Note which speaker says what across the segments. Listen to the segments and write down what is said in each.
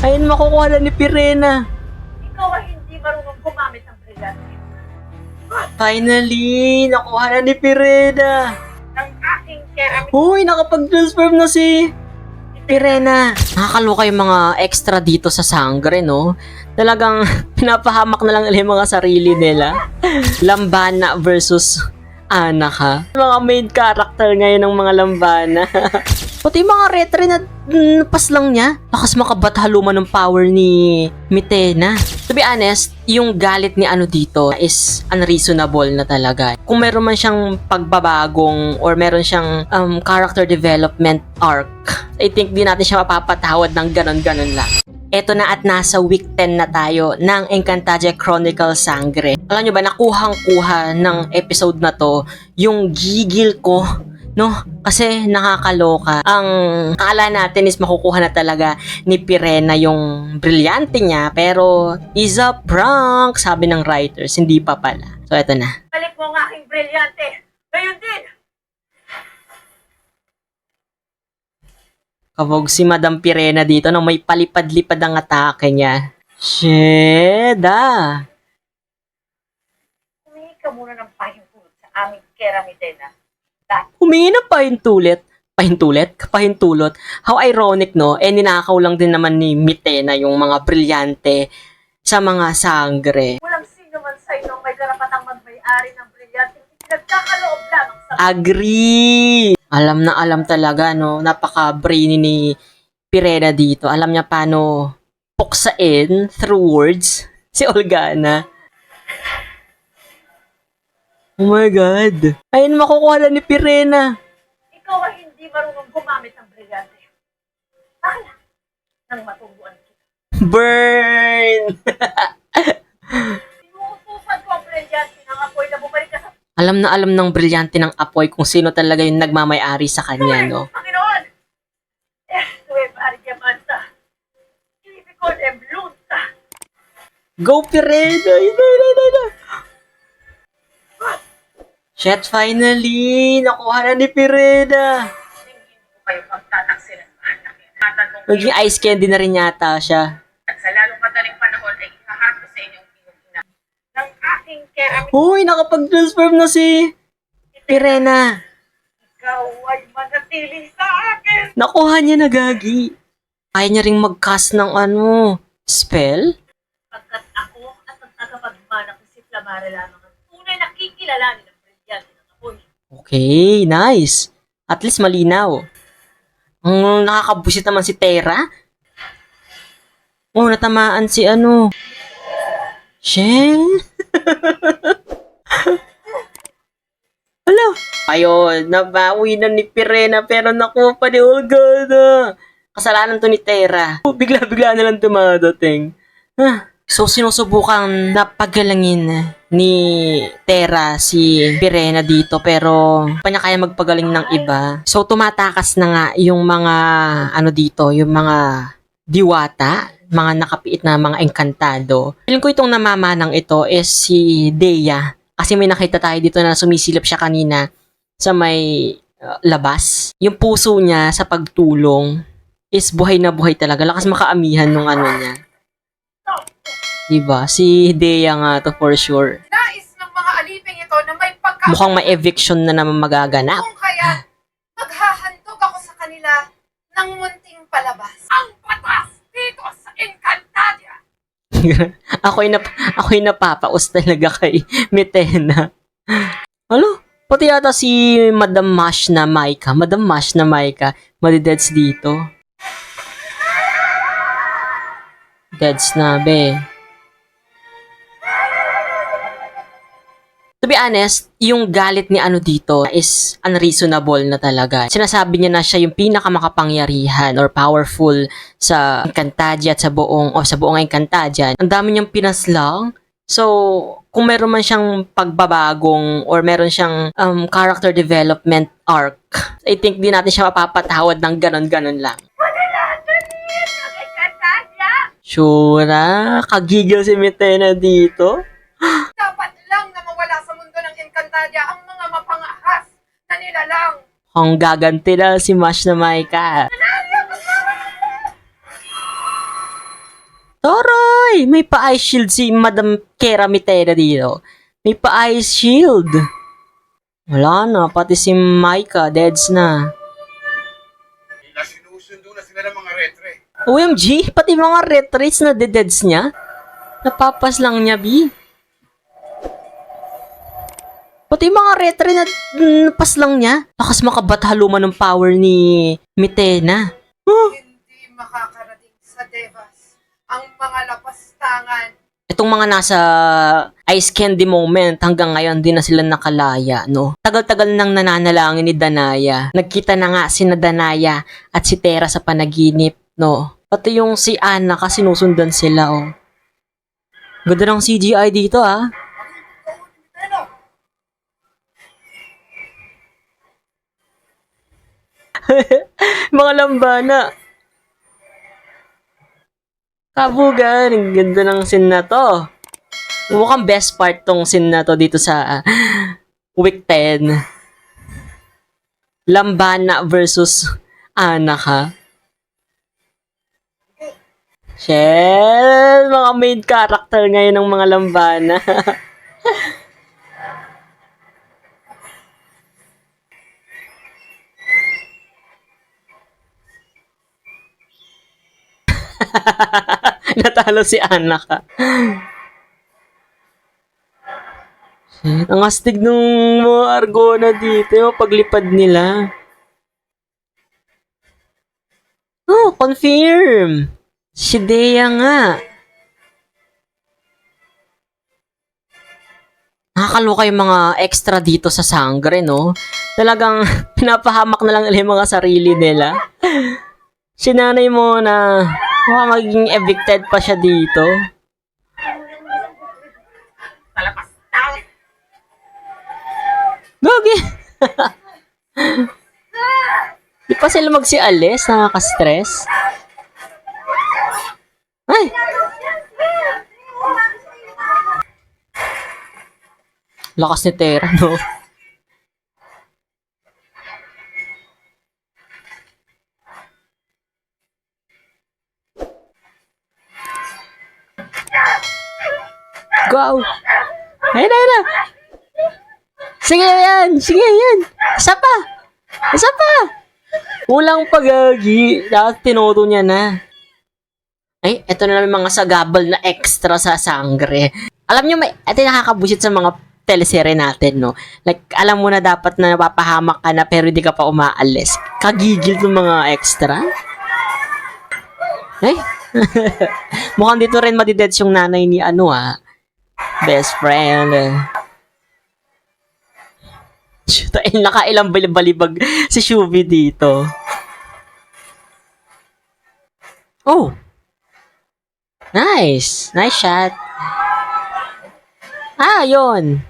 Speaker 1: Ayun, makukuha na ni Pirena.
Speaker 2: Ikaw ay hindi marunong gumamit ng brilyante.
Speaker 1: Finally, nakuha na ni Pirena.
Speaker 2: Ng aking keramik.
Speaker 1: Uy, nakapag-transform na si Pirena. Nakakaloka yung mga extra dito sa Sangre, no? Talagang pinapahamak na lang nila yung mga sarili nila. Lambana versus Anaka. Mga main character ngayon ng mga Lambana. Pati yung mga retre na pas lang niya. Lakas makabathaluman ng power ni Mitena. To be honest, yung galit ni ano dito is unreasonable na talaga. Kung meron man siyang pagbabagong or meron siyang character development arc, I think di natin siya mapapatawad ng ganon-ganon lang. Eto na at nasa week 10 na tayo ng Encantadia Chronicle Sangre. Alam nyo ba, nakuhang-kuha ng episode na to yung gigil ko, no? Kasi nakakaloka. Ang akala natin is makukuha na talaga ni Pirena yung brilyante niya, pero is a prank, sabi ng writers. Hindi pa pala. So eto na.
Speaker 2: Balik mo ang aking brilyante. Ngayon din.
Speaker 1: Kabog si Madam Pirena dito nang may palipad-lipad ang atake niya. Sheda!
Speaker 2: Humingi ka muna ng pahintulot sa aming keramitena.
Speaker 1: Humingi ng pahintulot. How ironic, no? Ninakaw lang din naman ni Mitena yung mga brilyante sa mga Sangre.
Speaker 2: Walang sino man sa inyo may karapatang magmay-ari ng brilyante. Nagkakaloob lamang sa
Speaker 1: Agree! Alam na alam talaga, no? Napaka-brainy ni Pirena dito. Alam niya paano puksain through words si Olgana. Oh my God! Ayun, makukuha na ni Pirena.
Speaker 2: Ikaw ay hindi marunong gumamit ng brilyante. Bakit? Nang matungguan kita.
Speaker 1: Burn!
Speaker 2: Inuutusan ko ang brilyante ng apoy na bumalik ka sa
Speaker 1: Alam na alam ng brilyante ng apoy kung sino talaga yung nagmamay-ari sa kanya, no?
Speaker 2: Panginoon! Tuweb Arjamanta. Ibikon Emblunta.
Speaker 1: Go, Pirena! Shit, finally! Nakuha na ni Pirena!
Speaker 2: Hindi ko kayo pagtataksilan ng anak. Tatanong
Speaker 1: Maging ice candy na rin yata siya.
Speaker 2: at sa lalong madaling panahon ay ihaharap ko sa inyong pinag-ina ng aking keramik.
Speaker 1: Uy, nakapag-transform na si Pirena.
Speaker 2: Ikaw ay manatili sa akin.
Speaker 1: Nakuha niya na, Gagi. Kaya niya ring mag-cast ng spell?
Speaker 2: Pagkat ako at ang tagapagmana ko si Flamara lamang ang tunay na kikilalanin ng brilyante ng apoy.
Speaker 1: Okay, nice. At least malinaw. Ang nakakabusit naman si Terra. Oh, natamaan si Shen? Hello. Ayun, nabawi na ni Pirena pero nakuha pa ni Olgana. Kasalanan to ni Terra. Bigla-bigla na lang dumadating. So, sinusubukan na pagalangin ni Terra si Pirena dito pero pa niya kaya magpagaling ng iba. So, tumatakas na nga yung mga dito, yung mga diwata, mga nakapiit na mga engkantado. Feeling ko itong namamanang ito is si Dea. Kasi may nakita tayo dito na sumisilip siya kanina sa may labas. Yung puso niya sa pagtulong is buhay na buhay talaga. Lakas makaamihan nung niya. Diba? Si Dea nga to for sure.
Speaker 2: Nais ng mga aliping ito na may pagkakataon.
Speaker 1: Mukhang may eviction na naman magaganap.
Speaker 2: Kung kaya, maghahandog ako sa kanila ng munting palabas. Ang batas dito sa Encantadia!
Speaker 1: ako'y napapaus talaga kay Mitena. Alo? Pati yata si Madam Mash na Maika. Madideds dito. Deads na, be. To be honest, yung galit ni dito is unreasonable na talaga. Sinasabi niya na siya yung pinakamakapangyarihan or powerful sa Encantadia at sa buong Encantadia. Ang dami niyang pinaslang. So, kung meron man siyang pagbabagong or meron siyang character development arc, I think di natin siya mapapatawad ng ganon-ganon lang. Sure, kagigil si Mitena dito.
Speaker 2: Dapat lang na mawala sa mundo ng Encantadia ang mga mapangahas na nilalang.
Speaker 1: Ang gaganti na si Mash na Maika. Toroy! May pa-ice shield si Madam Kera Mitena dito. May pa-ice shield. Wala na, pati si Micah, deads na.
Speaker 3: Sinusundo na sila ng mga retre.
Speaker 1: OMG, pati mga retrates na deads niya. Napapas lang niya, B. Pati mga retre na napas lang niya. Lakas makabathaluman ng power ni Mitena.
Speaker 2: Hindi makakarating sa Devas ang mga lapastangan.
Speaker 1: Itong mga nasa ice candy moment, hanggang ngayon di na sila nakalaya, no? Tagal-tagal nang nananalangin ni Danaya. Nagkita na nga si Danaya at si Tera sa panaginip, no? Pati yung si Anna kasi sinusundan sila, oh. Ganda ng CGI dito, ah. Mga lambana. Kabugan, ang ganda ng scene na to. Mukhang best part tong scene na to dito sa week 10. Lambana versus Anaka. Shell, mga main character ngayon ng mga lambana. Natalo si Anaka. Shit, ang astig nung mga Argona dito, yung paglipad nila. Oh, confirm. Si Dea nga. Nakakaloka yung mga extra dito sa Sangre, no? Talagang pinapahamak na lang nila yung mga sarili nila. Sinanay mo na magiging evicted pa siya dito. Gagi! Di pa sila magsialis, nakaka-stress. Ay! Lakas ni Tera, no? Go! Ayun na! Sige yan! Sige yan! Isa pa! Isa pa! Kulang pagagi. Dapat tinoto niya na. Ay, eto na naman mga sagabal na extra sa Sangre. Alam nyo, ito yung nakakabusit sa mga teleserye natin, no? Like, alam mo na dapat na napapahamak ka na pero hindi ka pa umaalis. Kagigil ng mga extra. Ay! Mukhang dito rin madidets yung nanay ni best friend. Nakailang balibag si Shubi dito. Oh! Nice! Nice shot. Yun.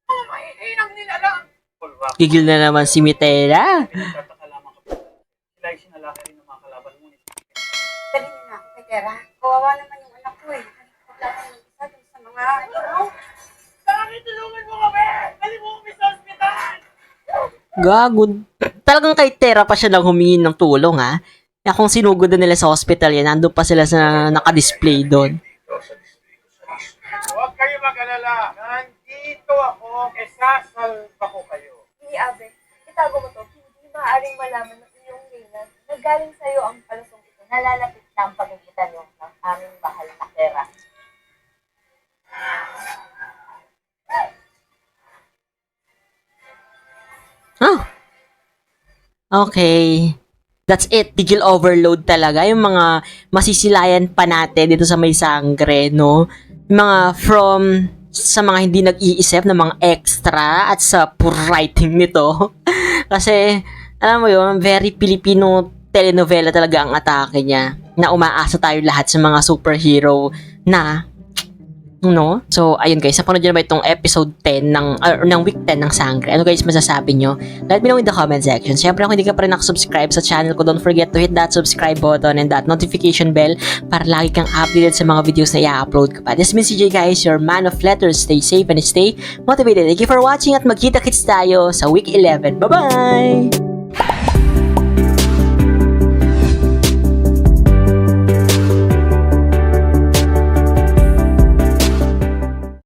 Speaker 2: Mahihinang nila lang.
Speaker 1: Gigil na naman si Mitera.
Speaker 3: Sila ay sinalaki rin ng mga kalaban mo.
Speaker 2: Dali niyo na ako kay Tera. Kawawa naman yung anak ko eh. Wala na yung isa dun sa mga Bakit tulungan mo kami? Dali mo kami sa ospital!
Speaker 1: Gagod. Talagang kay Tera pa siya lang humingi ng tulong, ha? Kaya kung sinugod na nila sa hospital yan, nandun pa sila sa nakadisplay doon.
Speaker 3: Huwag kayo mag-alala. Nandito ako, sasalba ko kayo.
Speaker 4: Hindi, Abe. Itago mo to. Hindi maaaring malaman ng iyong Reyna na galing sa'yo ang palusong ito. Nalalapit na ang pagkikita niyo ng aming mahal na Tera.
Speaker 1: Oh. Okay. That's it. Tigil overload talaga. Yung mga masisilayan pa natin dito sa May Sangre, no? Yung mga from sa mga hindi nag-iisip na mga extra at sa poor writing nito. Kasi, alam mo yun, very Filipino telenovela talaga ang atake niya. Na umaasa tayo lahat sa mga superhero na no? So, ayun guys, napanood nyo naman itong episode 10 ng week 10 ng Sangre. Ano guys masasabi nyo? Let me know in the comment section. Siyempre, kung hindi ka pa rin nakasubscribe sa channel ko, don't forget to hit that subscribe button and that notification bell para lagi kang updated sa mga videos na i-upload ko pa. This is CJ guys, your man of letters. Stay safe and stay motivated. Thank you for watching at magkita-kits tayo sa week 11. Bye-bye!